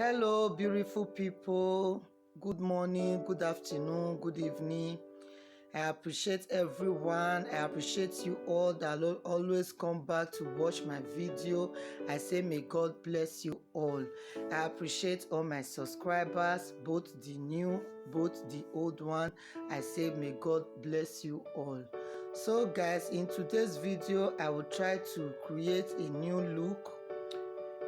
Hello, beautiful people. Good morning, good afternoon, good evening. I appreciate everyone. I appreciate you all that always come back to watch my video. I say may God bless you all. I appreciate all my subscribers, both the new, both the old one. I say may God bless you all. So guys, in today's video, I will try to create a new look,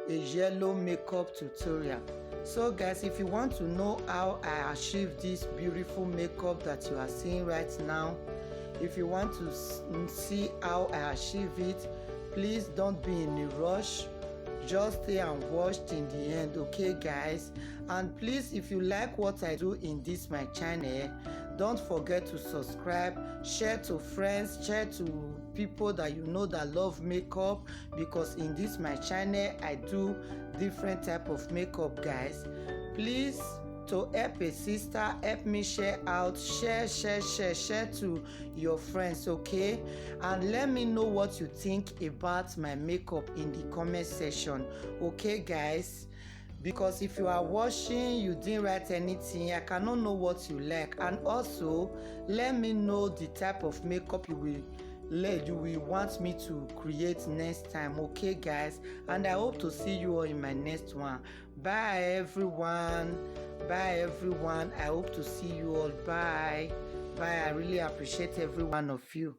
a yellow makeup tutorial. So guys, if you want to know how I achieve this beautiful makeup that you are seeing right now, if you want to see how I achieve it, please don't be in a rush. Just stay and watch till the end, okay guys? And please, if you like what I do in this my channel, don't forget to subscribe, share to friends, share to people that you know that love makeup, because in this my channel I do different type of makeup, guys. Please, to help a sister, help me share out, share to your friends, okay? And let me know what you think about my makeup in the comment section, okay guys? Because if you are watching, you didn't write anything, I cannot know what you like. And also let me know the type of makeup you will want me to create next time, okay guys? And I hope to see you all in my next one. Bye everyone. Bye everyone. I hope to see you all. Bye. I really appreciate every one of you.